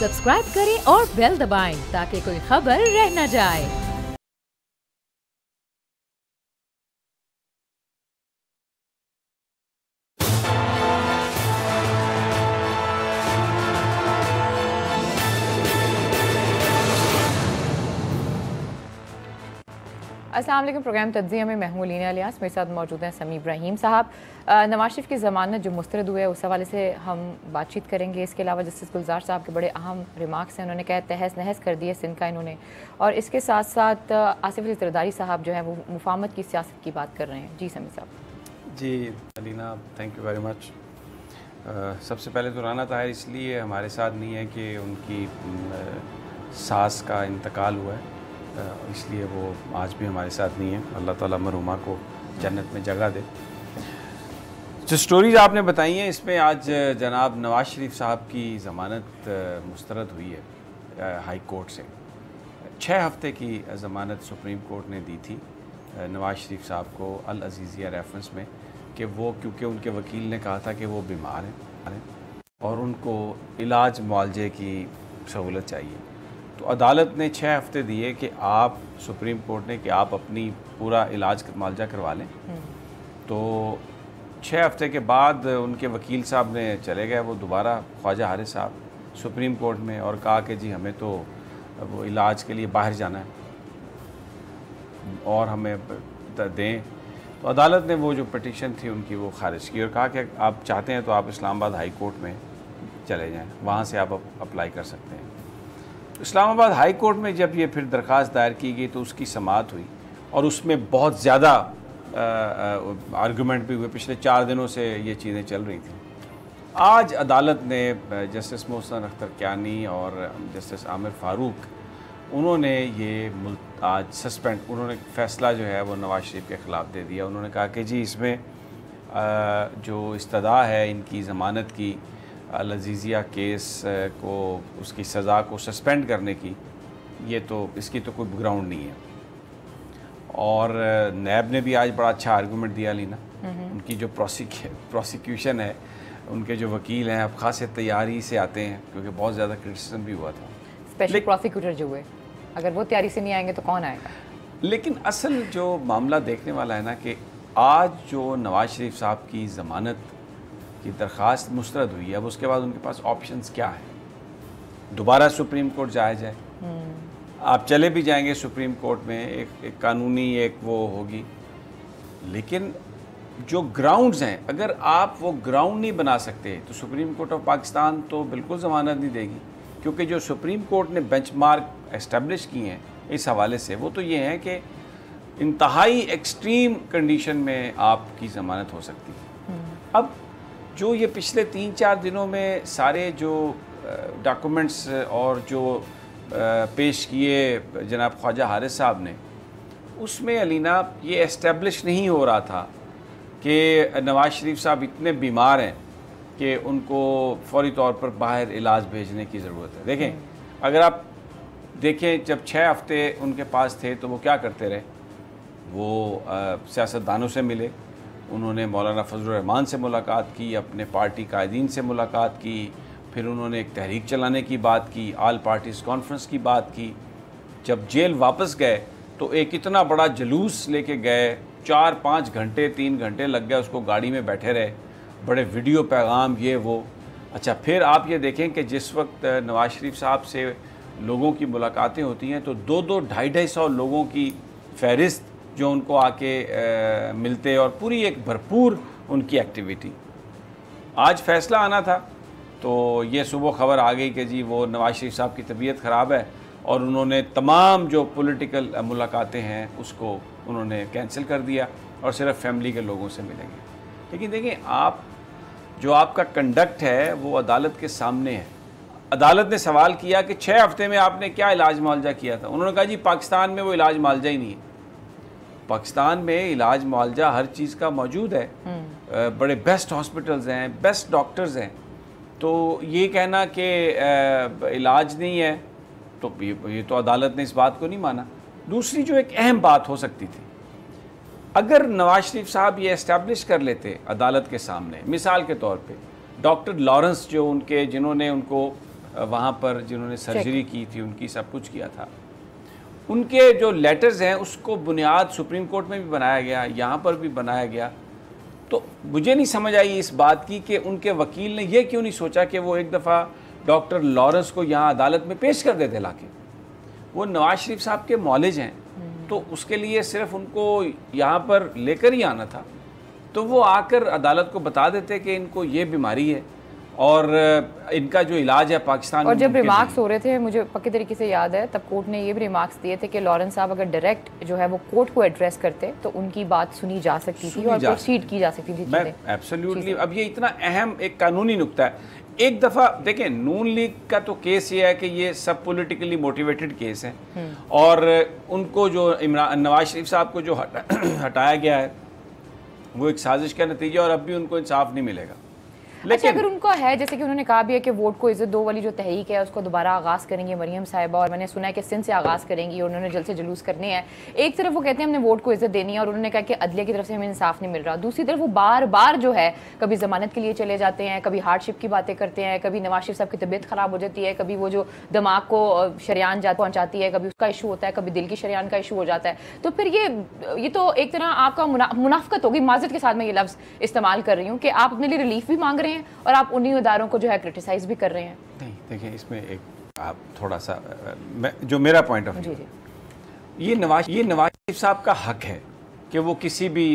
Subscribe करें और bell दबाएं ताकि कोई खबर रह न जाए। अस्सलाम वालेकुम। प्रोग्राम तज्ज़िया में मैं हूं लीना इलियास, मेरे साथ मौजूद हैं समी इब्राहिम साहब। नवाज शरीफ की ज़मानत जो मुस्तरद हुई है उस हवाले से हम बातचीत करेंगे। इसके अलावा जस्टिस गुलजार साहब के बड़े अहम रिमार्क्स हैं, उन्होंने कहा तहस नहस कर दिया सिंध का इन्होंने, और इसके साथ साथ आसिफ अली ज़रदारी साहब जो है वो मुफाहमत की सियासत की बात कर रहे हैं। जी समी साहब। जी Alina, thank you very much. सबसे पहले तो राना ताहिर इसलिए हमारे साथ नहीं है कि उनकी सास का इंतकाल हुआ है, इसलिए वो आज भी हमारे साथ नहीं है। अल्लाह ताला मरहुमा को जन्नत में जगह दे। जो स्टोरीज़ आपने बताई हैं इसमें आज जनाब नवाज शरीफ साहब की ज़मानत मुस्तरद हुई है हाई कोर्ट से। 6 हफ्ते की ज़मानत सुप्रीम कोर्ट ने दी थी नवाज शरीफ साहब को अल अज़ीज़िया रेफरेंस में कि वो क्योंकि उनके वकील ने कहा था कि वो बीमार हैं और उनको इलाज मुआवजे की सहूलत चाहिए। तो अदालत ने 6 हफ्ते दिए कि आप, सुप्रीम कोर्ट ने, कि आप अपनी पूरा इलाज मुआवजा करवा लें। तो 6 हफ्ते के बाद उनके वकील साहब ने चले गए वो दोबारा ख्वाजा हारिस साहब सुप्रीम कोर्ट में और कहा कि जी हमें तो वो इलाज के लिए बाहर जाना है और हमें दें। तो अदालत ने वो जो पटिशन थी उनकी वो खारिज की और कहा कि आप चाहते हैं तो आप इस्लामाबाद हाई कोर्ट में चले जाएं, वहाँ से आप अप्लाई कर सकते हैं। इस्लामाबाद हाई कोर्ट में जब ये फिर दरख्वास्त दायर की गई तो उसकी समाअत हुई और उसमें बहुत ज़्यादा आर्गूमेंट भी हुए। पिछले 4 दिनों से ये चीज़ें चल रही थी। आज अदालत ने जस्टिस मोहसिन अख्तर कियानी और जस्टिस आमिर फ़ारूक, उन्होंने ये आज सस्पेंड, उन्होंने फ़ैसला जो है वो नवाज शरीफ के ख़िलाफ़ दे दिया। उन्होंने कहा कि जी इसमें जो इस्तदा है इनकी ज़मानत की अल अज़ीज़िया केस को, उसकी सज़ा को सस्पेंड करने की, ये तो इसकी तो कोई ग्राउंड नहीं है। और नैब ने भी आज बड़ा अच्छा आर्गूमेंट दिया लीना। उनकी जो प्रोसिक्यूशन है, उनके जो वकील हैं अब ख़ास तैयारी से आते हैं क्योंकि बहुत ज़्यादा क्रिटिसिज्म भी हुआ था। स्पेशल प्रोसिक्यूटर जो हुए, अगर वो तैयारी से नहीं आएंगे तो कौन आएगा? लेकिन असल जो मामला देखने वाला है ना कि आज जो नवाज शरीफ साहब की ज़मानत की दरख्वास्त मुस्तरद हुई है, अब उसके बाद उनके पास ऑप्शंस क्या है? दोबारा सुप्रीम कोर्ट जाया जाए, आप चले भी जाएंगे सुप्रीम कोर्ट में, एक कानूनी एक वो होगी, लेकिन जो ग्राउंड्स हैं अगर आप वो ग्राउंड नहीं बना सकते तो सुप्रीम कोर्ट ऑफ पाकिस्तान तो बिल्कुल ज़मानत नहीं देगी। क्योंकि जो सुप्रीम कोर्ट ने बेंचमार्क एस्टेब्लिश किए हैं इस हवाले से वो तो ये हैं कि इंतहाई एक्सट्रीम कंडीशन में आपकी ज़मानत हो सकती है। अब जो ये पिछले 3-4 दिनों में सारे जो डॉक्यूमेंट्स और जो पेश किए जनाब ख्वाजा हारिस साहब ने, उसमें अलीना ये एस्टेब्लिश नहीं हो रहा था कि नवाज शरीफ साहब इतने बीमार हैं कि उनको फौरी तौर पर बाहर इलाज भेजने की ज़रूरत है। देखें, अगर आप देखें जब 6 हफ्ते उनके पास थे तो वो क्या करते रहे? वो सियासतदानों से मिले, उन्होंने मौलाना फजलुर रहमान से मुलाकात की, अपने पार्टी कायदीन से मुलाकात की, फिर उन्होंने एक तहरीक चलाने की बात की, आल पार्टीज़ कॉन्फ्रेंस की बात की। जब जेल वापस गए तो एक इतना बड़ा जलूस लेके गए, 4-5 घंटे 3 घंटे लग गए, उसको गाड़ी में बैठे रहे, बड़े वीडियो पैगाम ये वो। अच्छा, फिर आप ये देखें कि जिस वक्त नवाज शरीफ साहब से लोगों की मुलाकातें होती हैं तो 2-2, 250 लोगों की फ़हरिस्त जो उनको आके मिलते और पूरी एक भरपूर उनकी एक्टिविटी। आज फ़ैसला आना था तो ये सुबह ख़बर आ गई कि जी वो नवाज शरीफ साहब की तबीयत ख़राब है और उन्होंने तमाम जो पॉलिटिकल मुलाकातें हैं उसको उन्होंने कैंसिल कर दिया और सिर्फ फैमिली के लोगों से मिलेंगे। लेकिन देखिए, आप जो आपका कंडक्ट है वो अदालत के सामने है। अदालत ने सवाल किया कि 6 हफ्ते में आपने क्या इलाज मुआवजा किया था? उन्होंने कहा जी पाकिस्तान में वो इलाज मुआवजा ही नहीं है। पाकिस्तान में इलाज मुआवजा हर चीज़ का मौजूद है, बड़े बेस्ट हॉस्पिटल्स हैं, बेस्ट डॉक्टर्स हैं। तो ये कहना कि इलाज नहीं है, तो ये तो अदालत ने इस बात को नहीं माना। दूसरी जो एक अहम बात हो सकती थी, अगर नवाज शरीफ साहब ये एस्टैब्लिश कर लेते अदालत के सामने, मिसाल के तौर पे डॉक्टर लॉरेंस जो उनके, जिन्होंने उनको वहाँ पर जिन्होंने सर्जरी की थी उनकी सब कुछ किया था, उनके जो लेटर्स हैं उसको बुनियाद सुप्रीम कोर्ट में भी बनाया गया, यहाँ पर भी बनाया गया। तो मुझे नहीं समझ आई इस बात की कि उनके वकील ने ये क्यों नहीं सोचा कि वो एक दफ़ा डॉक्टर लॉरेंस को यहाँ अदालत में पेश कर देते लाके। वो नवाज शरीफ साहब के मौलिज हैं, तो उसके लिए सिर्फ उनको यहाँ पर लेकर ही आना था, तो वो आकर अदालत को बता देते कि इनको ये बीमारी है और इनका जो इलाज है पाकिस्तान और में। जब रिमार्क्स हो रहे थे, मुझे पक्के तरीके से याद है, तब कोर्ट ने ये भी रिमार्क्स दिए थे कि लॉरेंस साहब अगर डायरेक्ट जो है वो कोर्ट को एड्रेस करते तो उनकी बात सुनी जा सकती थी और प्रोसीड की जा सकती थी। मैं एब्सोल्युटली, अब ये इतना अहम एक कानूनी नुक्ता है। एक दफ़ा देखें, नून लीग का तो केस ये है कि ये सब पॉलिटिकली मोटिवेटेड केस हैं और उनको जो नवाज शरीफ साहब को जो हटाया गया है वो एक साजिश का नतीजा, और अब भी उनको इंसाफ नहीं मिलेगा। लेकिन अगर उनको है, जैसे कि उन्होंने कहा भी है कि वोट को इज्जत दो वाली जो तहरीक है उसको दोबारा आगाज़ करेंगे मरियम साहिबा, और मैंने सुना है कि सिंध से आगाज़ करेंगी और उन्होंने जल्द से जुलूस करने हैं। एक तरफ वो कहते हैं हमने वोट को इज्जत देनी है और उन्होंने कहा कि अदलिया की तरफ से हमें इंसाफ नहीं मिल रहा, दूसरी तरफ वो बार बार जो है कभी ज़मानत के लिए चले जाते हैं, कभी हार्डशिप की बातें करते हैं, कभी नवाज शरीफ साहब की तबीयत ख़राब हो जाती है, कभी वो जो दिमाग को शरियान पहुँचाती है, कभी उसका इशू होता है, कभी दिल की शरियान का इशू हो जाता है। तो फिर ये तो एक तरह आपका मुनाफकत होगी, माजरत के साथ मैं ये लफ्ज़ इस्तेमाल कर रही हूँ कि आप अपने लिए रिलीफ भी मांग रहे हैं और आप उन्हीं इदारों को जो है क्रिटिसाइज भी कर रहे हैं। नहीं देखिए, इसमें एक आप थोड़ा सा जो मेरा पॉइंट ऑफ व्यू, ये नवाज शरीफ साहब का हक है कि वो किसी भी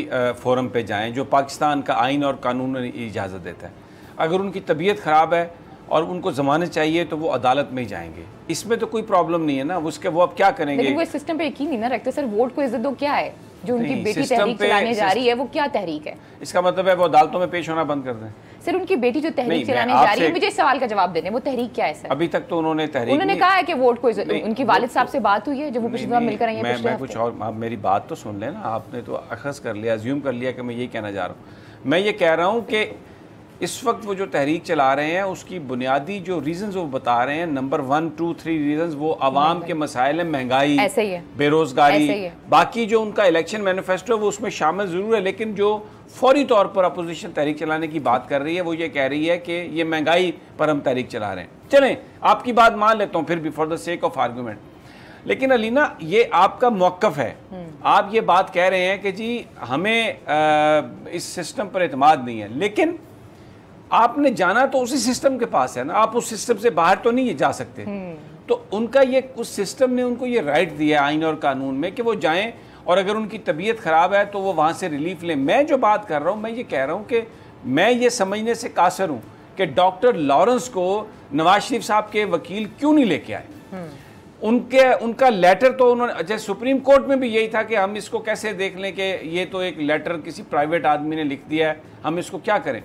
फोरम पे जाएं जो पाकिस्तान का आइन और कानून इजाज़त देता है। अगर उनकी तबीयत ख़राब है और उनको ज़मानत चाहिए तो वो अदालत में ही जाएंगे, इसमें तो कोई प्रॉब्लम नहीं है ना। उसके वो अब क्या करेंगे? लेकिन वो इस सिस्टम पे यकीन नहीं ना रखते सर। वोट को इज्जत दो क्या है जो उनकी बेटी तहरीक चलाने जा रही है, वो क्या तहरीक है? इसका मतलब है वो अदालतों में पेश होना बंद कर दें। सर उनकी बेटी जो तहरीक चलाने जा रही है, मुझे इस सवाल का जवाब देने, वो तहरीक क्या है सर? अभी तक तो उन्होंने कहा है कि वोट को उनकी वालिद साहब से बात हुई है जब वो पिछली बार मिलकर आई हैं। मैं कुछ और, आप मेरी बात तो सुन लेना। आपने तो अखज़ कर लिया, अज्यूम कर लिया कि मैं ये कहना जा रहा हूँ। मैं ये कह रहा हूँ कि इस वक्त वो जो तहरीक चला रहे हैं उसकी बुनियादी जो रीजंस वो बता रहे हैं, नंबर 1, 2, 3 रीजंस वो आवाम के मसाइल हैं, महंगाई, बेरोजगारी, बाकी जो उनका इलेक्शन मैनिफेस्टो है वो उसमें शामिल ज़रूर है, लेकिन जो फौरी तौर पर अपोजिशन तहरीक चलाने की बात कर रही है वो ये कह रही है कि ये महंगाई पर हम तहरीक चला रहे हैं। चलें, आपकी बात मान लेता हूँ फिर भी for the sake of argument, लेकिन अलीना ये आपका मौक़िफ़ है। आप ये बात कह रहे हैं कि जी हमें इस सिस्टम पर एतमाद नहीं है, लेकिन आपने जाना तो उसी सिस्टम के पास है ना, आप उस सिस्टम से बाहर तो नहीं जा सकते। तो उनका ये, उस सिस्टम ने उनको ये राइट दिया आइन और कानून में कि वो जाएं और अगर उनकी तबीयत ख़राब है तो वो वहाँ से रिलीफ लें। मैं जो बात कर रहा हूँ, मैं ये कह रहा हूँ कि मैं ये समझने से कासर हूँ कि डॉक्टर लॉरेंस को नवाज शरीफ साहब के वकील क्यों नहीं लेके आए। उनका लेटर तो उन्होंने, जैसे सुप्रीम कोर्ट में भी यही था कि हम इसको कैसे देख लें कि ये तो एक लेटर किसी प्राइवेट आदमी ने लिख दिया है, हम इसको क्या करें।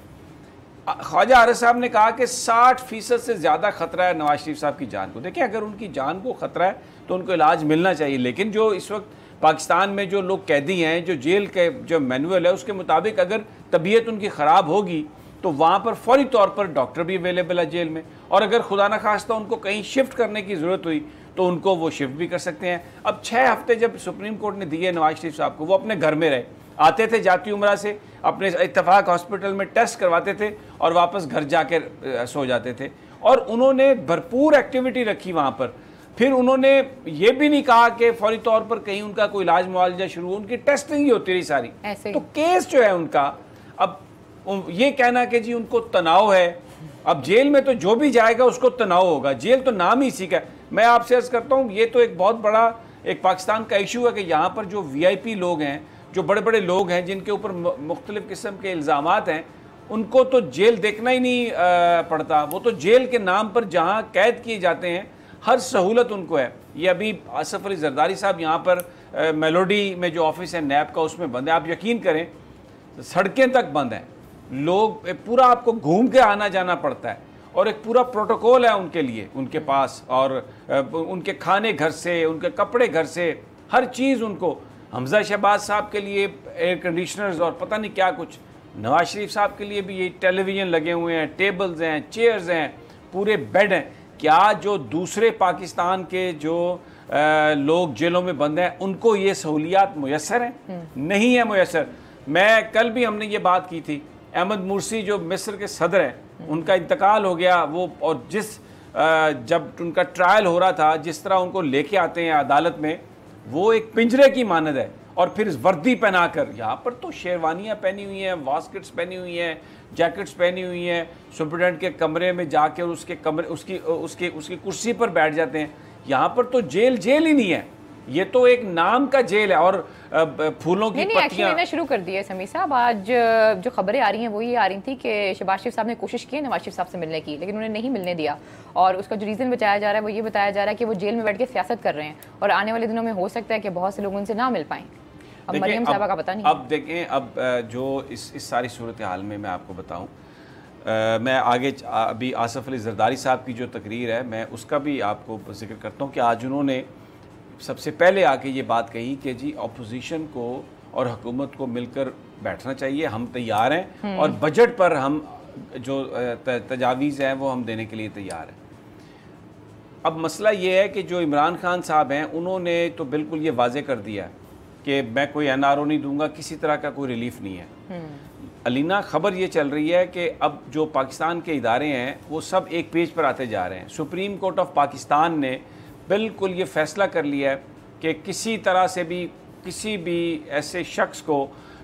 ख्वाजा आरिफ साहब ने कहा कि 60% से ज़्यादा ख़तरा है नवाज शरीफ साहब की जान को। देखिए, अगर उनकी जान को ख़तरा है तो उनको इलाज मिलना चाहिए, लेकिन जो इस वक्त पाकिस्तान में जो लोग कैदी हैं, जो जेल के जो मैनुअल है उसके मुताबिक अगर तबीयत उनकी ख़राब होगी तो वहाँ पर फौरी तौर पर डॉक्टर भी अवेलेबल है जेल में, और अगर खुदा न खास्ता उनको कहीं शिफ्ट करने की ज़रूरत हुई तो उनको वो शिफ्ट भी कर सकते हैं। अब 6 हफ्ते जब सुप्रीम कोर्ट ने दिए नवाज शरीफ साहब को, वो अपने घर में रहे, आते थे जाती उम्रा से, अपने इत्तफाक हॉस्पिटल में टेस्ट करवाते थे और वापस घर जाकर सो जाते थे, और उन्होंने भरपूर एक्टिविटी रखी वहाँ पर। फिर उन्होंने ये भी नहीं कहा कि फौरी तौर पर कहीं उनका कोई इलाज मुआवजा शुरू हो, उनकी टेस्टिंग ही होती रही सारी। तो केस जो है उनका, अब ये कहना कि जी उनको तनाव है, अब जेल में तो जो भी जाएगा उसको तनाव होगा, जेल तो नाम ही इसी का। मैं आपसे अर्ज करता हूँ, ये तो एक बहुत बड़ा एक पाकिस्तान का इशू है कि यहाँ पर जो VIP लोग हैं, जो बड़े बड़े लोग हैं जिनके ऊपर मुख्तलिफ किस्म के इल्ज़ामात हैं, उनको तो जेल देखना ही नहीं पड़ता। वो तो जेल के नाम पर जहाँ कैद किए जाते हैं हर सहूलत उनको है। ये अभी आसफ अली जरदारी साहब यहाँ पर मेलोडी में जो ऑफिस है नैब का, उसमें बंद है। आप यकीन करें सड़कें तक बंद हैं, लोग पूरा आपको घूम के आना जाना पड़ता है, और एक पूरा प्रोटोकॉल है उनके लिए, उनके पास, और उनके खाने घर से, उनके कपड़े घर से, हर चीज़ उनको। हमजा शहबाज साहब के लिए एयर कंडीशनर्स और पता नहीं क्या कुछ, नवाज शरीफ साहब के लिए भी ये टेलीविज़न लगे हुए हैं, टेबल्स हैं, चेयर्स हैं, पूरे बेड हैं। क्या जो दूसरे पाकिस्तान के जो लोग जेलों में बंद हैं उनको ये सहूलियात मुयस्सर हैं? नहीं है मुयस्सर। मैं कल भी हमने ये बात की थी, अहमद मुर्सी जो मिस्र के सदर हैं, उनका इंतकाल हो गया, वो और जिस जब उनका ट्रायल हो रहा था, जिस तरह उनको लेके आते हैं अदालत में, वो एक पिंजरे की मानद है। और फिर वर्दी पहनाकर, यहाँ पर तो शेरवानियाँ पहनी हुई हैं, वास्केट्स पहनी हुई हैं, जैकेट्स पहनी हुई हैं, सुप्रिटेंडेंट के कमरे में जाके उसके कमरे उसकी कुर्सी पर बैठ जाते हैं। यहाँ पर तो जेल ही नहीं है, ये तो एक नाम का जेल है। और फूलों की पत्तियां लेना शुरू कर दिया है। समीर साहब, आज जो खबरें आ रही हैं वो ये आ रही थी कि शहबाज शरीफ साहब ने कोशिश की है नवाज शरीफ साहब से मिलने की, लेकिन उन्हें नहीं मिलने दिया। और उसका जो रीज़न बताया जा रहा है वो ये बताया जा रहा है कि वो जेल में बैठ के सियासत कर रहे हैं और आने वाले दिनों में हो सकता है कि बहुत से लोग उनसे ना मिल पाएं। अब मरियम साहबा का पता नहीं। अब देखें, अब जो इस सारी सूरत हाल में मैं आपको बताऊं, मैं आगे अभी आसिफ अली जरदारी साहब की जो तकरीर है, मैं उसका भी आपको जिक्र करता हूं कि आज उन्होंने सबसे पहले आके ये बात कही कि जी अपोजिशन को और हुकूमत को मिलकर बैठना चाहिए, हम तैयार हैं और बजट पर हम जो तजावीज़ हैं वो हम देने के लिए तैयार हैं। अब मसला ये है कि जो इमरान खान साहब हैं उन्होंने तो बिल्कुल ये वाजे कर दिया है कि मैं कोई NRO नहीं दूंगा, किसी तरह का कोई रिलीफ नहीं है। अलीना, खबर ये चल रही है कि अब जो पाकिस्तान के इदारे हैं वो सब एक पेज पर आते जा रहे हैं। सुप्रीम कोर्ट ऑफ पाकिस्तान ने बिल्कुल ये फैसला कर लिया है कि किसी तरह से भी किसी भी ऐसे शख्स को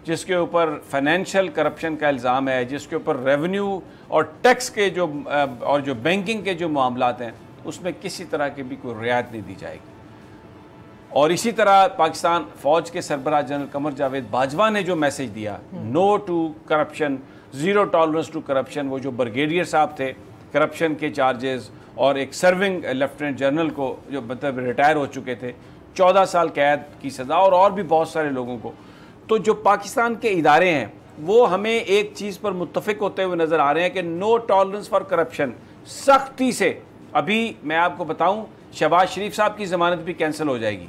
जिसके ऊपर फाइनेंशियल करप्शन का इल्ज़ाम है, जिसके ऊपर रेवेन्यू और टैक्स के और जो बैंकिंग के जो मामलात हैं, उसमें किसी तरह की भी कोई रियायत नहीं दी जाएगी। और इसी तरह पाकिस्तान फ़ौज के सरबराह जनरल कमर जावेद बाजवा ने जो मैसेज दिया, no to corruption, zero tolerance to corruption, वो जो ब्रिगेडियर साहब थे, करप्शन के चार्जेस, और एक सर्विंग लेफ्टिनेंट जनरल को जो मतलब रिटायर हो चुके थे, 14 साल कैद की सज़ा, और भी बहुत सारे लोगों को। तो जो पाकिस्तान के इदारे हैं वो हमें एक चीज़ पर मुत्तफिक होते हुए नज़र आ रहे हैं कि नो टॉलरेंस फॉर करप्शन, सख्ती से। अभी मैं आपको बताऊं, शहबाज शरीफ साहब की ज़मानत भी कैंसिल हो जाएगी,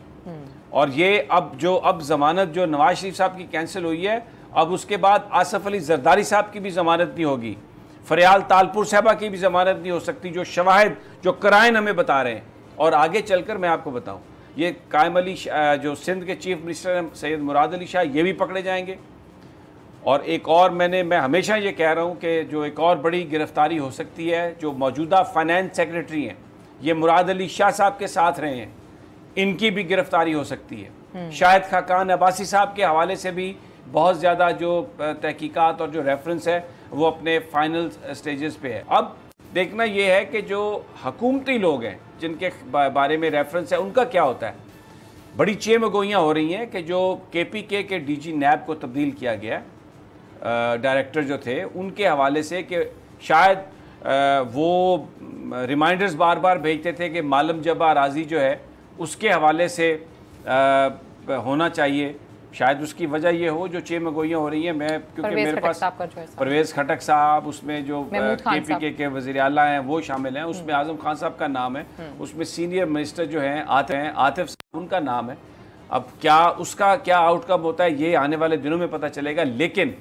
और ये अब ज़मानत जो नवाज शरीफ साहब की कैंसिल हुई है, अब उसके बाद आसिफ अली जरदारी साहब की भी ज़मानत नहीं होगी, फरियाल तालपुर साहबा की भी ज़मानत नहीं हो सकती, जो शवाहिद जो कराइन हमें बता रहे हैं। और आगे चलकर मैं आपको बताऊं, ये कायम अली जो सिंध के चीफ मिनिस्टर हैं सैयद मुराद अली शाह, ये भी पकड़े जाएंगे। और एक और मैं हमेशा ये कह रहा हूँ कि जो एक और बड़ी गिरफ्तारी हो सकती है, जो मौजूदा फाइनेंस सेक्रेटरी हैं, ये मुराद अली शाह साहब के साथ रहे हैं, इनकी भी गिरफ्तारी हो सकती है। शाहिद खाकान अब्बासी साहब के हवाले से भी बहुत ज़्यादा जो तहकीकात और जो रेफरेंस है वो अपने फाइनल स्टेजेस पे है। अब देखना ये है कि जो हुकूमती लोग हैं जिनके बारे में रेफरेंस है, उनका क्या होता है। बड़ी चेमगोइयाँ हो रही हैं कि जो KPK के DG नैब को तब्दील किया गया, डायरेक्टर जो थे, उनके हवाले से कि शायद वो रिमाइंडर्स बार बार भेजते थे कि मालम जबा राजी जो है उसके हवाले से होना चाहिए। शायद उसकी वजह ये हो जो चेमगोइयाँ हो रही हैं। मैं क्योंकि मेरे पास परवेज़ खटक साहब, उसमें जो KPK के वज़ीर आला हैं वो शामिल हैं, उसमें आज़म खान साहब का नाम है, उसमें सीनियर मिनिस्टर जो हैं आतिफ साहब, उनका नाम है। अब क्या उसका क्या आउटकम होता है ये आने वाले दिनों में पता चलेगा। लेकिन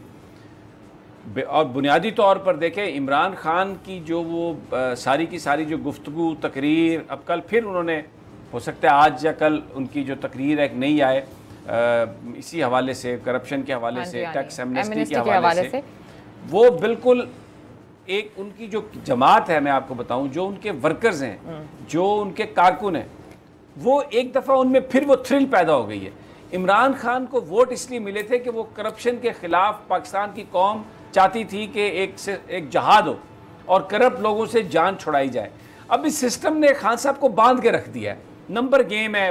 और बुनियादी तौर पर देखें, इमरान खान की जो वो सारी की सारी जो गुफ्तगू तकरीर, अब कल फिर उन्होंने, हो सकता है आज या कल उनकी जो तकरीर एक नई आए इसी हवाले से, करप्शन के हवाले से, टैक्स एमनेस्टी के हवाले से, वो बिल्कुल एक उनकी जो जमात है, मैं आपको बताऊं, जो उनके वर्कर्स हैं, जो उनके कारकुन हैं, वो एक दफ़ा उनमें फिर वो थ्रिल पैदा हो गई है। इमरान खान को वोट इसलिए मिले थे कि वो करप्शन के खिलाफ पाकिस्तान की कौम चाहती थी कि एक जहाद हो और करप्ट लोगों से जान छुड़ाई जाए। अब इस सिस्टम ने खान साहब को बांध के रख दिया है। नंबर गेम है,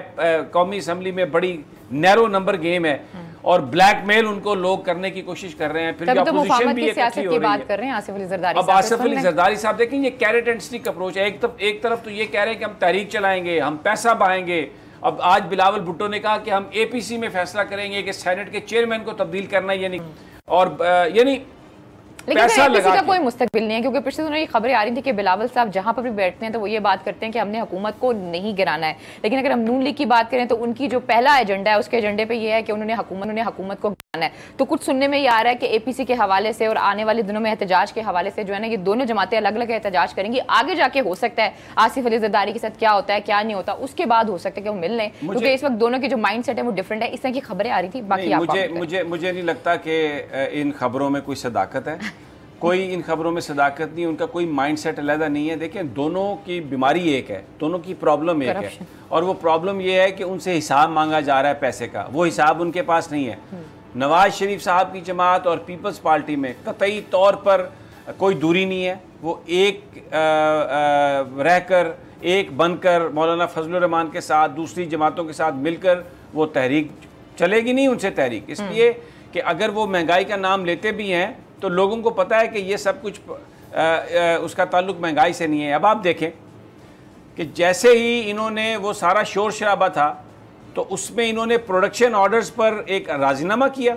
कौमी असम्बली में बड़ी नैरो नंबर गेम है, और ब्लैकमेल उनको लोग करने की कोशिश कर रहे हैं। फिर जो अपोजिशन भी इकट्ठी हो रही है। अब आसिफ अली जरदारी साहब देखें, ये कैरेट एंड स्टिक अप्रोच है। एक तरफ तो ये कह रहे हैं कि हम तहरीक चलाएंगे, हम पैसा बहाएंगे। अब आज बिलावल भुट्टो ने कहा कि हम APC में फैसला करेंगे कि सेनेट के चेयरमैन को तब्दील करना, यानी और यानी लेकिन APC का कोई मुस्तकबिल नहीं है, क्योंकि पिछले दिनों ये खबरें आ रही थी कि बिलावल साहब जहां पर भी बैठते हैं तो वो ये बात करते हैं कि हमने हुकूमत को नहीं गिराना है। लेकिन अगर हम नून लीग की बात करें तो उनकी जो पहला एजेंडा है, उसके एजेंडे पे ये है कि उन्होंने हुकूमत को गिराना है। तो कुछ सुनने में ये आ रहा है कि APC के हवाले से और आने वाले दिनों में एहतजाज के हवाले से जो है ना, ये दोनों जमातें अलग अलग एहतजाज करेंगी। आगे जाके हो सकता है आसिफ अली जरदारी के साथ क्या होता है क्या नहीं होता, उसके बाद हो सकता है कि वो मिल लें, क्योंकि इस वक्त दोनों की जो माइंड सेट है वो डिफरेंट है। इस तरह की खबरें आ रही थी। बाकी मुझे नहीं लगता कि इन खबरों में कोई सदाकत है। कोई इन खबरों में सदाकत नहीं, उनका कोई माइंडसेट अलहदा नहीं है। देखें, दोनों की बीमारी एक है, दोनों की प्रॉब्लम एक है, और वो प्रॉब्लम ये है कि उनसे हिसाब मांगा जा रहा है पैसे का, वो हिसाब उनके पास नहीं है। नवाज शरीफ साहब की जमात और पीपल्स पार्टी में कतई तौर पर कोई दूरी नहीं है। वो एक रहकर, एक बनकर, मौलाना फजलुर रहमान के साथ, दूसरी जमातों के साथ मिलकर वो तहरीक चलेगी नहीं उनसे तहरीक, इसलिए कि अगर वो महंगाई का नाम लेते भी हैं तो लोगों को पता है कि ये सब कुछ उसका ताल्लुक महंगाई से नहीं है। अब आप देखें कि जैसे ही इन्होंने वो सारा शोर शराबा था तो उसमें इन्होंने प्रोडक्शन ऑर्डर्स पर एक राजीनामा किया,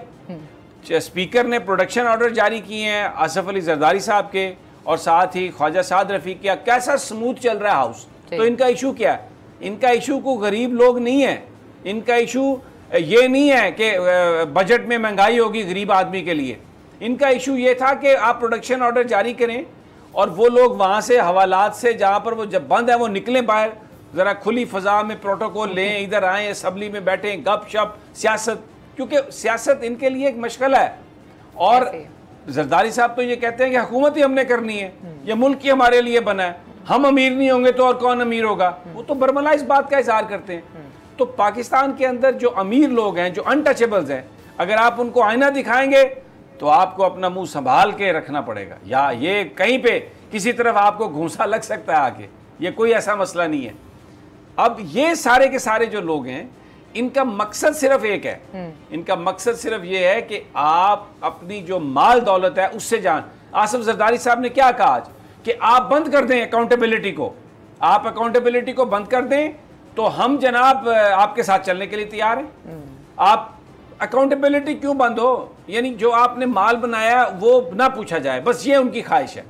स्पीकर ने प्रोडक्शन ऑर्डर जारी किए हैं आसिफ अली जरदारी साहब के, और साथ ही ख्वाजा साद रफ़ीक का। कैसा स्मूथ चल रहा है हाउस। तो इनका इशू क्या है? इनका इशू को गरीब लोग नहीं है, इनका इशू ये नहीं है कि बजट में महंगाई होगी गरीब आदमी के लिए। इनका इशू ये था कि आप प्रोडक्शन ऑर्डर जारी करें और वो लोग वहाँ से हवालात से जहाँ पर वो जब बंद है वो निकलें बाहर, ज़रा खुली फ़ज़ा में प्रोटोकॉल लें, इधर आएँ, असम्बली में बैठें, गप शप, सियासत, क्योंकि सियासत इनके लिए एक मशगला है। और जरदारी साहब तो ये कहते हैं कि हुकूमत ही हमने करनी है, ये मुल्क ही हमारे लिए बना है, हम अमीर नहीं होंगे तो और कौन अमीर होगा। वो तो बरमला इस बात का इजहार करते हैं। तो पाकिस्तान के अंदर जो अमीर लोग हैं, जो अनटचेबल्स हैं, अगर आप उनको आईना दिखाएंगे तो आपको अपना मुंह संभाल के रखना पड़ेगा, या ये कहीं पे किसी तरफ आपको घूंसा लग सकता है आके, ये कोई ऐसा मसला नहीं है। अब ये सारे के सारे जो लोग हैं, इनका मकसद सिर्फ एक है, इनका मकसद सिर्फ ये है कि आप अपनी जो माल दौलत है उससे जान। आसिफ जरदारी साहब ने क्या कहा आज कि आप बंद कर दें अकाउंटेबिलिटी को, आप अकाउंटेबिलिटी को बंद कर दें तो हम जनाब आपके साथ चलने के लिए तैयार हैं। आप अकाउंटेबिलिटी क्यों बंद हो, यानी जो आपने माल बनाया वो ना पूछा जाए, बस ये उनकी ख्वाहिश है।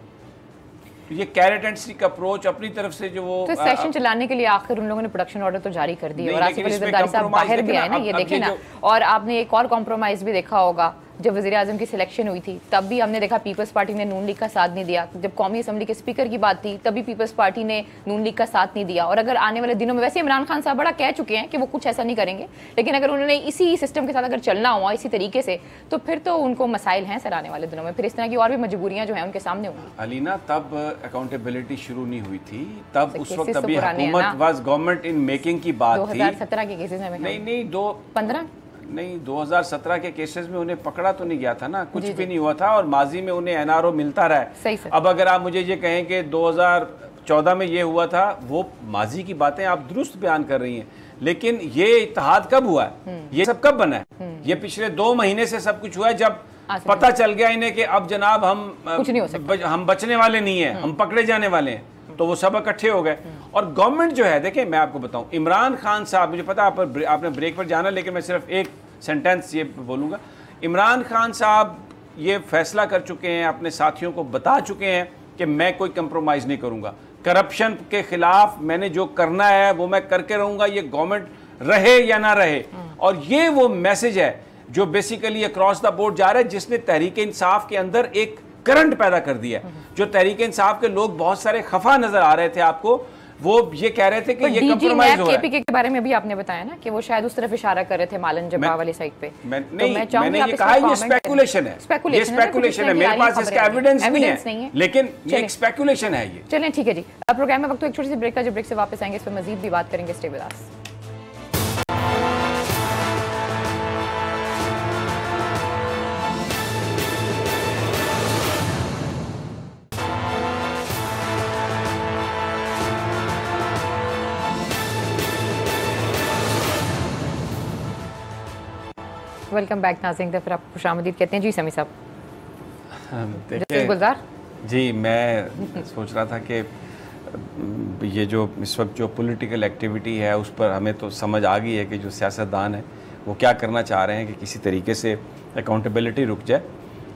ये कैरेट एंड स्टिक अप्रोच अपनी तरफ से जो वो तो सेशन चलाने के लिए आखिर उन लोगों ने प्रोडक्शन ऑर्डर तो जारी कर दिया और आसिफ अली जरदारी साहब बाहर भी आए ना, ये देखें ना। और आपने एक और कॉम्प्रोमाइज भी देखा होगा, जब वज़ीर आज़म की सिलेक्शन हुई थी तब भी हमने देखा पीपल्स पार्टी ने नून लीग का साथ नहीं दिया। जब कौमी असम्बली के स्पीकर की बात थी तभी पीपल्स पार्टी ने नून लीग का साथ नहीं दिया। और अगर आने वाले दिनों में, वैसे इमरान खान साहब बड़ा कह चुके हैं कि वो कुछ ऐसा नहीं करेंगे, लेकिन अगर उन्होंने इसी सिस्टम के साथ अगर चलना हुआ इसी तरीके से तो फिर तो उनको मसाइल हैं सर आने वाले दिनों में, फिर इस तरह की और भी मजबूरियां जो हैं उनके सामने होंगी। अलीना, तब अकाउंटेबिलिटी शुरू नहीं हुई थी, तब उस वक्त अभी हुकूमत वाज गवर्नमेंट इन मेकिंग की बात थी। 2017 के केसेस में नहीं 2017 के केसेस में उन्हें पकड़ा तो नहीं गया था ना, कुछ भी नहीं हुआ था, और माजी में उन्हें एनआरओ मिलता रहा है। अब अगर आप मुझे ये कहें कि 2014 में ये हुआ था, वो माजी की बातें आप दुरुस्त बयान कर रही हैं, लेकिन ये इत्तेहाद कब हुआ है, ये सब कब बना है? ये पिछले 2 महीने से सब कुछ हुआ है, जब पता चल गया इन्हें कि अब जनाब हम बचने वाले नहीं है, हम पकड़े जाने वाले हैं, तो वो सब इकट्ठे हो गए। और गवर्नमेंट जो है, देखें मैं आपको बताऊं, इमरान खान साहब, मुझे पता आपने ब्रेक पर जाना, लेकिन मैं सिर्फ एक सेंटेंस ये बोलूँगा। इमरान खान साहब ये फैसला कर चुके हैं, अपने साथियों को बता चुके हैं कि मैं कोई कंप्रोमाइज़ नहीं करूँगा, करप्शन के खिलाफ मैंने जो करना है वो मैं करके रहूँगा, ये गवर्नमेंट रहे या ना रहे। और ये वो मैसेज है जो बेसिकली अक्रॉस द बोर्ड जा रहा है, जिसने तहरीक इंसाफ के अंदर एक करंट पैदा कर दिया। जो तहरीक इंसाफ के लोग बहुत सारे खफा नजर आ रहे थे आपको, वो ये कह रहे थे कि ये कंप्रोमाइज हो रहा है। केपीके के बारे में भी आपने बताया ना कि वो शायद उस तरफ इशारा कर रहे थे मालन जब्बा वाली साइड पे। मैंने ये कहा ये स्पेकुलेशन है, ये स्पेकुलेशन है, मेरे पास इसका एविडेंस नहीं है, लेकिन ये एक स्पेकुलेशन है ये। चलें ठीक है जी, अब प्रोग्राम में वक्त एक छोटी सी ब्रेक का, जब ब्रेक से वापस आएंगे इस पर मजीद भी बात करेंगे। Stay with us. Welcome back नाज़रीन, फिर आपको खुशामदीद कहते हैं जी समी साहब। गुलजार जी, मैं सोच रहा था कि ये जो इस वक्त जो पॉलिटिकल एक्टिविटी है उस पर हमें तो समझ आ गई है कि जो सियासतदान है वो क्या करना चाह रहे हैं कि किसी तरीके से अकाउंटेबिलिटी रुक जाए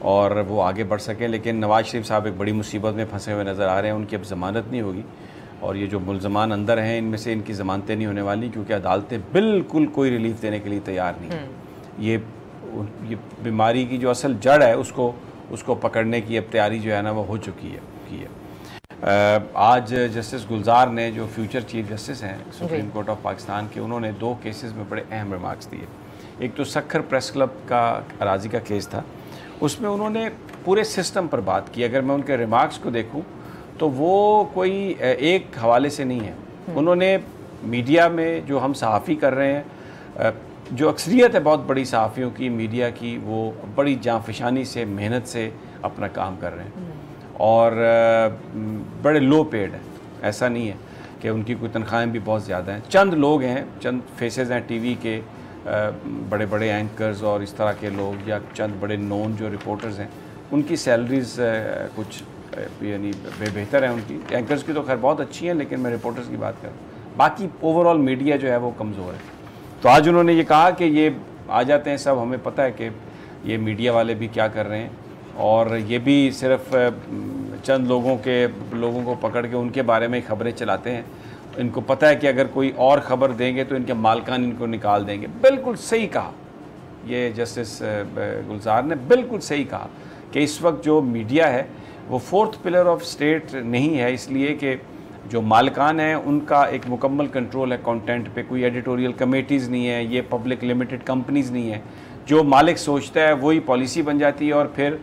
और वो आगे बढ़ सकें। लेकिन नवाज शरीफ साहब एक बड़ी मुसीबत में फंसे हुए नज़र आ रहे हैं, उनकी अब ज़मानत नहीं होगी, और ये जो मुलजमान अंदर हैं इनमें से इनकी ज़मानतें नहीं होने वाली, क्योंकि अदालतें बिल्कुल कोई रिलीफ देने के लिए तैयार नहीं है। ये बीमारी की जो असल जड़ है उसको पकड़ने की अब तैयारी जो है ना वो हो चुकी है। आज जस्टिस गुलजार ने, जो फ्यूचर चीफ जस्टिस हैं सुप्रीम कोर्ट ऑफ पाकिस्तान के, उन्होंने 2 केसेस में बड़े अहम रिमार्क्स दिए। एक तो सक्खर प्रेस क्लब का अराजी का केस था, उसमें उन्होंने पूरे सिस्टम पर बात की। अगर मैं उनके रिमार्क्स को देखूं तो वो कोई एक हवाले से नहीं है। उन्होंने मीडिया में जो हम सहाफ़ी कर रहे हैं, जो अक्सरियत है बहुत बड़ी सहाफ़ियों की मीडिया की, वो बड़ी जाँफशानी से मेहनत से अपना काम कर रहे हैं और बड़े लो पेड हैं। ऐसा नहीं है कि उनकी कोई तनख्वाहें भी बहुत ज़्यादा हैं। चंद लोग हैं, चंद फेसेस हैं टीवी के, बड़े बड़े एंकर्स और इस तरह के लोग, या चंद बड़े नोन जो रिपोर्टर्स हैं, उनकी सैलरीज़ कुछ यानी बेहतर हैं। उनकी एंकर्स की तो खैर बहुत अच्छी हैं, लेकिन मैं रिपोर्टर्स की बात कर रहा हूँ। बाकी ओवरऑल मीडिया जो है वो कमज़ोर है। तो आज उन्होंने ये कहा कि ये आ जाते हैं सब, हमें पता है कि ये मीडिया वाले भी क्या कर रहे हैं और ये भी सिर्फ चंद लोगों को पकड़ के उनके बारे में खबरें चलाते हैं। इनको पता है कि अगर कोई और ख़बर देंगे तो इनके मालकान इनको निकाल देंगे। बिल्कुल सही कहा ये जस्टिस गुलजार ने, बिल्कुल सही कहा कि इस वक्त जो मीडिया है वो फोर्थ पिलर ऑफ स्टेट नहीं है, इसलिए कि जो मालकान हैं उनका एक मुकम्मल कंट्रोल है कंटेंट पे। कोई एडिटोरियल कमेटीज़ नहीं है, ये पब्लिक लिमिटेड कंपनीज़ नहीं है। जो मालिक सोचता है वही पॉलिसी बन जाती है और फिर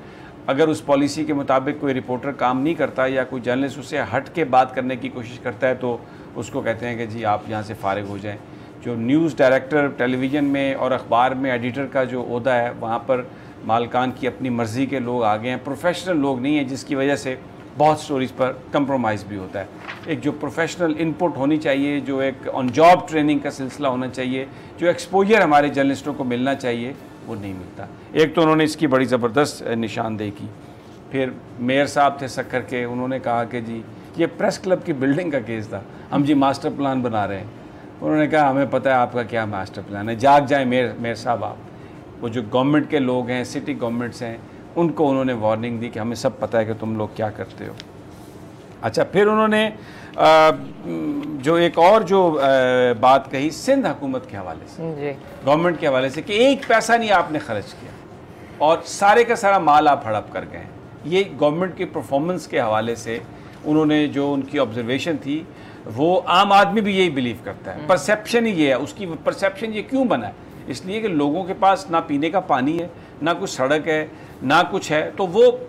अगर उस पॉलिसी के मुताबिक कोई रिपोर्टर काम नहीं करता या कोई जर्नलिस्ट उससे हट के बात करने की कोशिश करता है तो उसको कहते हैं कि जी आप यहाँ से फारिग हो जाएं। जो न्यूज़ डायरेक्टर टेलीविज़न में और अखबार में एडिटर का जो ओहदा है, वहाँ पर मालकान की अपनी मर्ज़ी के लोग आ गए हैं, प्रोफेशनल लोग नहीं हैं, जिसकी वजह से बहुत स्टोरीज़ पर कंप्रोमाइज़ भी होता है। एक जो प्रोफेशनल इनपुट होनी चाहिए, जो एक ऑन जॉब ट्रेनिंग का सिलसिला होना चाहिए, जो एक्सपोजर हमारे जर्नलिस्टों को मिलना चाहिए, वो नहीं मिलता। एक तो उन्होंने इसकी बड़ी ज़बरदस्त निशानदेही की। फिर मेयर साहब थे सक्खर के, उन्होंने कहा कि जी ये प्रेस क्लब की बिल्डिंग का केस था, हम जी मास्टर प्लान बना रहे हैं। उन्होंने कहा हमें पता है आपका क्या मास्टर प्लान है, जाग जाए मेयर साहब आप। वो जो गवर्नमेंट के लोग हैं, सिटी गवर्नमेंट्स हैं, उनको उन्होंने वार्निंग दी कि हमें सब पता है कि तुम लोग क्या करते हो। अच्छा, फिर उन्होंने जो एक और जो बात कही सिंध हुकूमत के हवाले से, गवर्नमेंट के हवाले से, कि एक पैसा नहीं आपने खर्च किया और सारे का सारा माल आप हड़प कर गए। ये गवर्नमेंट की परफॉर्मेंस के हवाले से उन्होंने जो उनकी ऑब्जर्वेशन थी, वो आम आदमी भी यही बिलीव करता है। परसेप्शन ही ये है, उसकी परसेप्शन ये क्यों बना है? इसलिए कि लोगों के पास ना पीने का पानी है, ना कुछ सड़क है, ना कुछ है। तो वो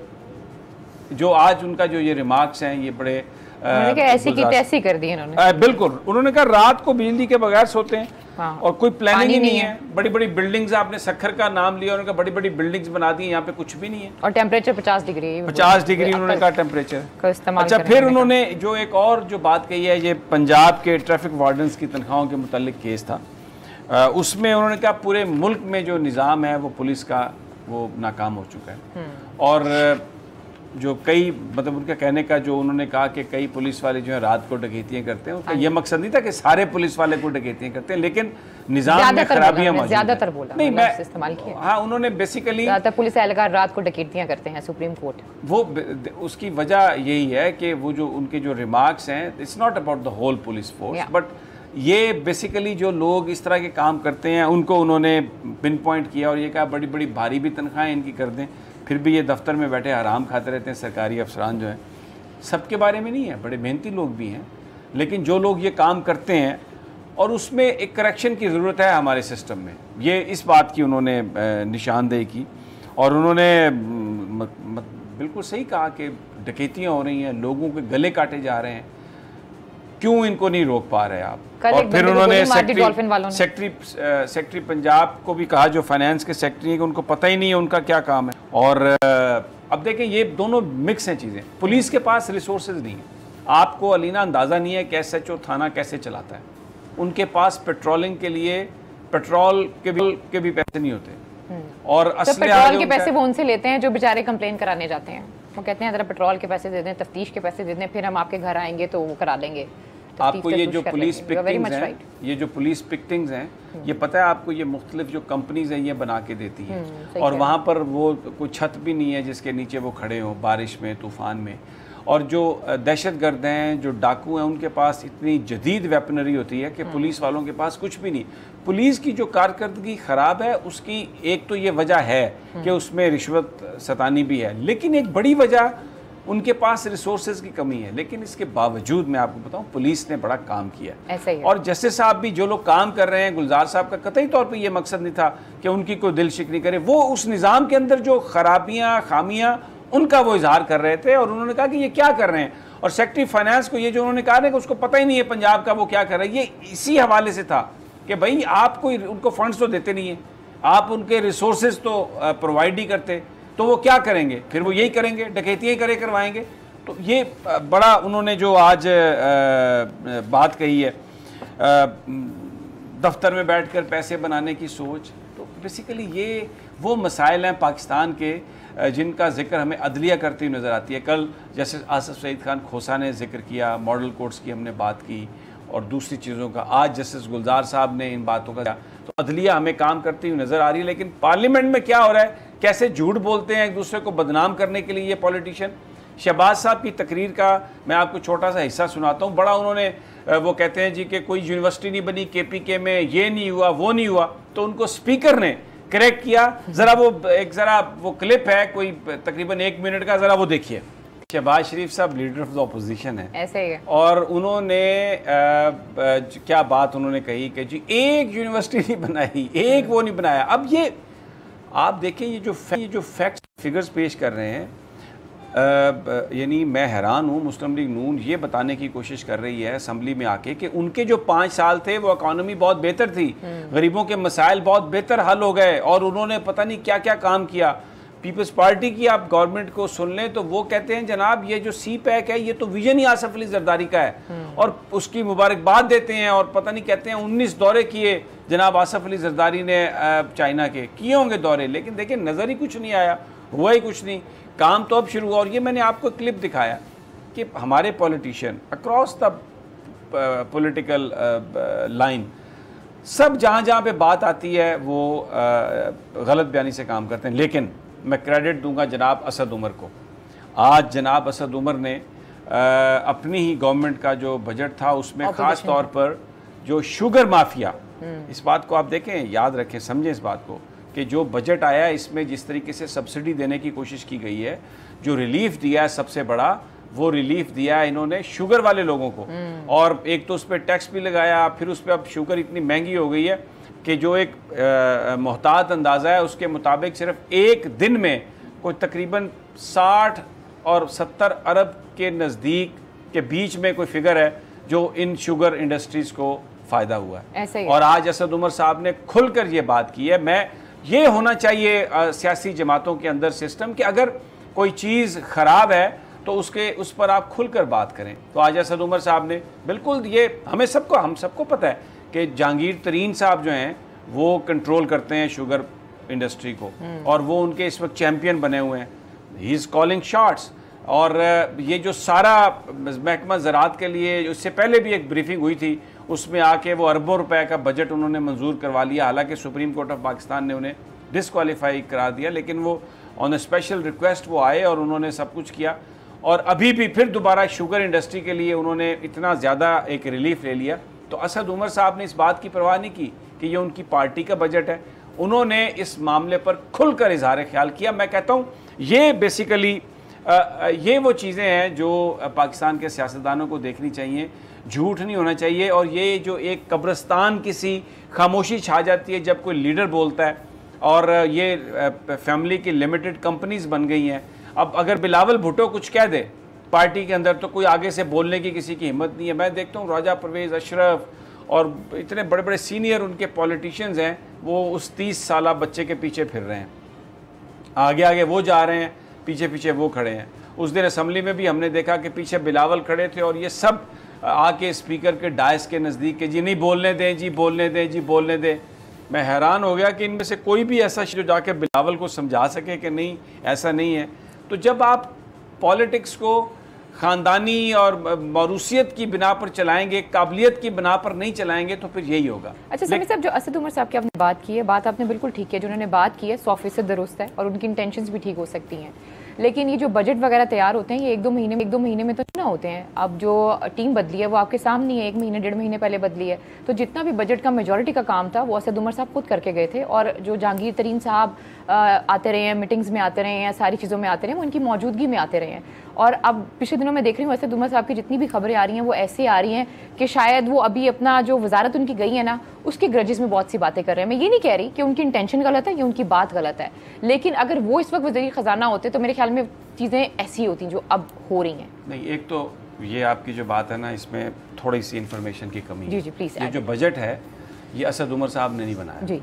जो आज उनका जो ये रिमार्क्स हैं, ये बड़े ऐसी की तैसी कर दी इन्होंने। बिल्कुल, उन्होंने कहा रात को बिजली के बगैर सोते हैं। हाँ। और कोई प्लानिंग ही नहीं है। बड़ी बड़ी बिल्डिंग्स, आपने सक्खर का नाम लिया, उन्होंने कहा बड़ी बड़ी बिल्डिंग्स बना दी, यहाँ पे कुछ भी नहीं है। और टेम्परेचर 50 डिग्री उन्होंने कहा टेम्परेचर का इस्तेमाल। अच्छा, फिर उन्होंने जो एक और जो बात कही है, ये पंजाब के ट्रैफिक वार्डन्स की तनख्वाहों के मुतालिक केस था। उसमें उन्होंने कहा पूरे मुल्क में जो निज़ाम है वो पुलिस का वो नाकाम हो चुका है। और जो कई मतलब उनका कहने का जो उन्होंने कहा कि कई पुलिस वाले जो है रात को डकैतियां करते हैं, उनका ये मकसद नहीं था कि सारे पुलिस वाले को डकैतियां करते हैं, लेकिन निजाम में खराबियां मौजूद हैं। ज्यादातर बोला नहीं, मैं इस्तेमाल किया। हाँ, उन्होंने बेसिकली ज्यादातर पुलिस एहलकार रात को डकैतियां करते हैं। सुप्रीम कोर्ट वो उसकी वजह यही है कि वो जो उनके जो रिमार्क्स हैं, it's not about the whole police force, but ये बेसिकली जो लोग इस तरह के काम करते हैं उनको उन्होंने पिन पॉइंट किया और ये कहा बड़ी बड़ी भारी भी तनख्वाहें इनकी कर दें, फिर भी ये दफ्तर में बैठे हराम खाते रहते हैं। सरकारी अफसरान जो हैं, सबके बारे में नहीं है, बड़े मेहनती लोग भी हैं, लेकिन जो लोग ये काम करते हैं और उसमें एक करेक्शन की ज़रूरत है हमारे सिस्टम में, ये इस बात की उन्होंने निशानदेही की। और उन्होंने बिल्कुल सही कहा कि डकैतियाँ हो रही हैं, लोगों के गले काटे जा रहे हैं, क्यों इनको नहीं रोक पा रहे आप? और फिर उन्होंने सेक्रेटरी पंजाब को भी कहा, जो फाइनेंस के सेक्रेटरी हैं, कि उनको पता ही नहीं है उनका क्या काम है। और अब देखें, ये दोनों मिक्स हैं चीज़ें। पुलिस के पास रिसोर्सेज नहीं है। आपको अलीना अंदाज़ा नहीं है कि SHO थाना कैसे चलाता है। उनके पास पेट्रोलिंग के लिए पेट्रोल के भी पैसे नहीं होते। और असली पेट्रोल के पैसे वो उनसे लेते हैं जो बेचारे कंप्लेन कराने जाते हैं। वो कहते हैं जरा पेट्रोल के पैसे दे दें, तफ्तीश के पैसे दे दें, फिर हम आपके घर आएंगे तो वो करा देंगे। आपको ये जो पुलिस पिक्टिंग्स हैं, ये जो पुलिस पिक्टिंग्स हैं, ये पता है आपको, ये मुख्तलिफ जो कंपनीज हैं ये बना के देती हैं। और वहाँ पर वो कोई छत भी नहीं है जिसके नीचे वो खड़े हों बारिश में, तूफ़ान में। और जो दहशतगर्द हैं, जो डाकू हैं, उनके पास इतनी जदीद वेपनरी होती है कि पुलिस वालों के पास कुछ भी नहीं। पुलिस की जो कारकर्दगी ख़राब है, उसकी एक तो ये वजह है कि उसमें रिश्वत सतानी भी है, लेकिन एक बड़ी वजह उनके पास रिसोर्सेज की कमी है, लेकिन इसके बावजूद मैं आपको बताऊं पुलिस ने बड़ा काम किया ऐसा ही है। और जस्टिस साहब भी जो लोग काम कर रहे हैं, गुलजार साहब का कतई तौर पे ये मकसद नहीं था कि उनकी कोई दिल शिकनी करे, वो उस निज़ाम के अंदर जो खराबियां खामियां उनका वो इजहार कर रहे थे और उन्होंने कहा कि ये क्या कर रहे हैं। और सेक्रेटरी फाइनेंस को ये जो उन्होंने कहा ना कि उसको पता ही नहीं है पंजाब का वो क्या कर रहा है, ये इसी हवाले से था कि भाई आप कोई उनको फंड्स तो देते नहीं है, आप उनके रिसोर्सेज तो प्रोवाइड ही करते, तो वो क्या करेंगे, फिर वो यही करेंगे, डकैतियाँ करवाएंगे। तो ये बड़ा उन्होंने जो आज बात कही है, दफ्तर में बैठकर पैसे बनाने की सोच, तो बेसिकली ये वो मसाइल हैं पाकिस्तान के जिनका जिक्र हमें अदलिया करती हुई नज़र आती है। कल जैसे आसिफ सईद खान खोसा ने जिक्र किया, मॉडल कोर्ट्स की हमने बात की और दूसरी चीज़ों का, आज जस्टिस गुलजार साहब ने इन बातों का, तो अदलिया हमें काम करती हुई नज़र आ रही है। लेकिन पार्लियामेंट में क्या हो रहा है, कैसे झूठ बोलते हैं एक दूसरे को बदनाम करने के लिए ये पॉलिटिशियन। शहबाज साहब की तकरीर का मैं आपको छोटा सा हिस्सा सुनाता हूँ। बड़ा उन्होंने वो कहते हैं जी कि कोई यूनिवर्सिटी नहीं बनी KPK में, ये नहीं हुआ वो नहीं हुआ, तो उनको स्पीकर ने करेक्ट किया। ज़रा वो क्लिप है कोई तकरीबन 1 मिनट का, ज़रा वो देखिए। शहबाज शरीफ साहब लीडर ऑफ द ऑपोजिशन है, ऐसे ही है। और उन्होंने क्या बात उन्होंने कही कि जी एक यूनिवर्सिटी नहीं बनाई, एक वो नहीं बनाया। अब ये आप देखें, ये जो फैक्ट्स फिगर्स पेश कर रहे हैं, यानी मैं हैरान हूँ। मुस्लिम लीग नून ये बताने की कोशिश कर रही है असम्बली में आके कि उनके जो 5 साल थे वो इकॉनमी बहुत बेहतर थी, गरीबों के मसाइल बहुत बेहतर हल हो गए और उन्होंने पता नहीं क्या क्या काम किया। पीपल्स पार्टी की आप गवर्नमेंट को सुन लें तो वो कहते हैं जनाब ये जो CPEC है ये तो विजन ही आसिफ अली जरदारी का है, और उसकी मुबारकबाद देते हैं और पता नहीं कहते हैं 19 दौरे किए जनाब आसिफ अली जरदारी ने चाइना के, किए होंगे दौरे, लेकिन देखिए नज़र ही कुछ नहीं आया, हुआ ही कुछ नहीं, काम तो अब शुरू हुआ। और ये मैंने आपको क्लिप दिखाया कि हमारे politician across the political line सब जहाँ पे बात आती है वो गलत बयानी से काम करते हैं। लेकिन मैं क्रेडिट दूंगा जनाब असद उमर को। आज जनाब असद उमर ने अपनी ही गवर्नमेंट का जो बजट था उसमें ख़ास तौर पर जो शुगर माफिया, इस बात को आप देखें, याद रखें, समझें इस बात को कि जो बजट आया है इसमें जिस तरीके से सब्सिडी देने की कोशिश की गई है, जो रिलीफ दिया है सबसे बड़ा वो रिलीफ दिया है इन्होंने शुगर वाले लोगों को। और एक तो उस पर टैक्स भी लगाया, फिर उस पर अब शुगर इतनी महंगी हो गई है कि जो एक मोहतात अंदाज़ा है उसके मुताबिक सिर्फ एक दिन में कोई तकरीबन 60 और 70 अरब के नज़दीक के बीच में कोई फिगर है जो इन शुगर इंडस्ट्रीज़ को फ़ायदा हुआ है। ऐसे ही। और आज असद उमर साहब ने खुलकर ये बात की है। मैं ये होना चाहिए सियासी जमातों के अंदर सिस्टम कि अगर कोई चीज़ ख़राब है तो उस पर आप खुलकर बात करें। तो आज असद उमर साहब ने बिल्कुल, ये हम सबको पता है कि जहांगीर तरीन साहब जो हैं वो कंट्रोल करते हैं शुगर इंडस्ट्री को और वो उनके इस वक्त चैम्पियन बने हुए हैं, ही इज़ कॉलिंग शॉट्स। और ये जो सारा महकमा ज़राअत के लिए उससे पहले भी एक ब्रीफिंग हुई थी, उसमें आके वो अरबों रुपए का बजट उन्होंने मंजूर करवा लिया। हालांकि सुप्रीम कोर्ट ऑफ पाकिस्तान ने उन्हें डिसक्वालीफाई करा दिया, लेकिन वो ऑन ए स्पेशल रिक्वेस्ट वो आए और उन्होंने सब कुछ किया। और अभी भी फिर दोबारा शुगर इंडस्ट्री के लिए उन्होंने इतना ज़्यादा एक रिलीफ ले लिया। तो असद उमर साहब ने इस बात की परवाह नहीं की कि ये उनकी पार्टी का बजट है, उन्होंने इस मामले पर खुलकर इजहार ख्याल किया। मैं कहता हूँ ये बेसिकली ये वो चीज़ें हैं जो पाकिस्तान के सियासतदानों को देखनी चाहिए। झूठ नहीं होना चाहिए। और ये जो एक कब्रिस्तान किसी खामोशी छा जाती है जब कोई लीडर बोलता है, और ये फैमिली की लिमिटेड कंपनीज बन गई हैं। अब अगर बिलावल भुट्टो कुछ कह दे पार्टी के अंदर तो कोई आगे से बोलने की किसी की हिम्मत नहीं है। मैं देखता हूँ राजा परवेज़, अशरफ और इतने बड़े बड़े सीनियर उनके पॉलिटिशियंस हैं, वो उस 30 साला बच्चे के पीछे फिर रहे हैं, आगे आगे वो जा रहे हैं, पीछे पीछे वो खड़े हैं। उस दिन असम्बली में भी हमने देखा कि पीछे बिलावल खड़े थे और ये सब आके स्पीकर के डायस के नज़दीक के जी नहीं बोलने दें, जी बोलने दें, जी बोलने दें। मैं हैरान हो गया कि इनमें से कोई भी ऐसा जो जाके बिलावल को समझा सके कि नहीं ऐसा नहीं है। तो जब आप पॉलिटिक्स को ख़ानदानी और मौरूसियत की बिना पर चलाएंगे, काबिलियत की बिना पर नहीं चलाएंगे, तो फिर यही होगा। अच्छा समीर साहब, जो असद उमर साहब की आपने बात की है, बात आपने बिल्कुल ठीक है, जो उन्होंने बात की है 100% दुरुस्त है और उनकी इंटेंशंस भी ठीक हो सकती हैं। लेकिन ये जो बजट वगैरह तैयार होते हैं ये एक दो महीने में तो ना होते हैं। अब जो टीम बदली है वो आपके सामने है, 1 महीने 1.5 महीने पहले बदली है। तो जितना भी बजट का मेजॉरिटी का काम था वो असद उमर साहब खुद करके गए थे, और जो जहांगीर तरीन साहब आते रहे हैं, मीटिंग्स में आते रहे हैं, सारी चीज़ों में आते रहे हैं, वो उनकी मौजूदगी में आते रहे हैं। और अब पिछले दिनों में देख रही हूँ असद उमर साहब की जितनी भी खबरें आ रही हैं वो ऐसे आ रही हैं कि शायद वो अभी अपना जो वजारत उनकी गई है ना उसके ग्रजेस में बहुत सी बातें कर रहे हैं। मैं ये नहीं कह रही कि उनकी इंटेंशन गलत है या उनकी बात गलत है, लेकिन अगर वो इस वक्त वज़ीर ख़जाना होते तो मेरे ख्याल में चीज़ें ऐसी होती जो अब हो रही हैं। नहीं, एक तो ये आपकी जो बात है ना, इसमें थोड़ी सी इंफॉर्मेशन की कमी है। जी जी प्लीज़। ये जो बजट है ये असद उमर साहब ने नहीं बनाया जी।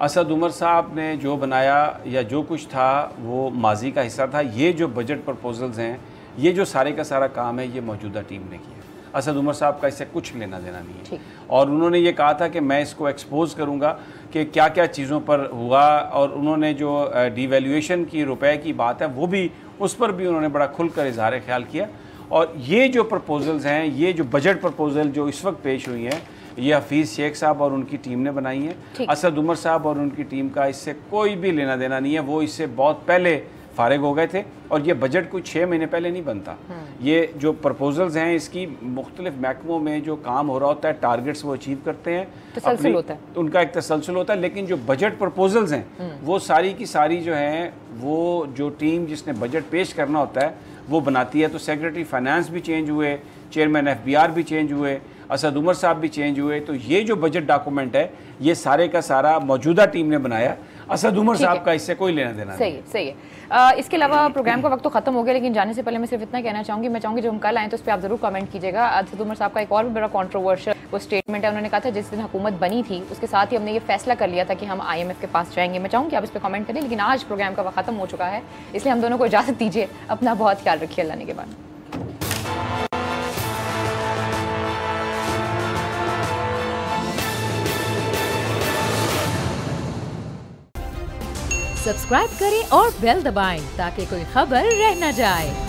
असद उमर साहब ने जो बनाया या जो कुछ था वो माजी का हिस्सा था। ये जो बजट प्रपोजल्स हैं, ये जो सारे का सारा काम है, ये मौजूदा टीम ने किया। असद उमर साहब का इससे कुछ लेना देना नहीं है। और उन्होंने ये कहा था कि मैं इसको एक्सपोज करूंगा कि क्या क्या चीज़ों पर हुआ, और उन्होंने जो डिवैल्यूएशन की रुपए की बात है वो भी, उस पर भी उन्होंने बड़ा खुलकर इजहार ख्याल किया। और ये जो प्रपोजल्स हैं, ये जो बजट प्रपोजल जो इस वक्त पेश हुई हैं, ये हफीज़ शेख साहब और उनकी टीम ने बनाई है। असद उमर साहब और उनकी टीम का इससे कोई भी लेना देना नहीं है। वो इससे बहुत पहले फारिग हो गए थे, और ये बजट कोई 6 महीने पहले नहीं बनता। ये जो प्रपोजल्स हैं, इसकी मुख्तलिफ महकमों में जो काम हो रहा होता है, टारगेट्स वो अचीव करते हैं, तसलसल होता है, उनका एक तसलसल होता है। लेकिन जो बजट प्रपोजल्स हैं वो सारी की सारी जो हैं, वो जो टीम जिसने बजट पेश करना होता है वो बनाती है। तो सेक्रेटरी फाइनेंस भी चेंज हुए, चेयरमैन FBR भी चेंज हुए, असद उमर साहब भी चेंज हुए। तो ये जो बजट डॉक्यूमेंट है ये सारे का सारा मौजूदा टीम ने बनाया। असद उमर साहब का इससे कोई लेना देना नहीं। सही है। इसके अलावा प्रोग्राम का वक्त तो खत्म हो गया, लेकिन जाने से पहले मैं सिर्फ इतना कहना चाहूँगी, मैं चाहूँगी जब हम कल आएँ तो उस पर आप जरूर कमेंट कीजिएगा। असद उमर साहब का एक और भी बड़ा कॉन्ट्रोवर्शियल वो स्टेटमेंट है। उन्होंने कहा था जिस दिन हुकूमत बनी थी उसके साथ ही हमने ये फैसला कर लिया था कि हम IMF के पास जाएंगे। मैं चाहूँगी आप इस पर कमेंट करें, लेकिन आज प्रोग्राम का वक्त खत्म हो चुका है, इसलिए हम दोनों को इजाज़त दीजिए। अपना बहुत ख्याल रखिए अल्लाह ने के बाद। सब्सक्राइब करें और बेल दबाएं ताकि कोई खबर रह न जाए।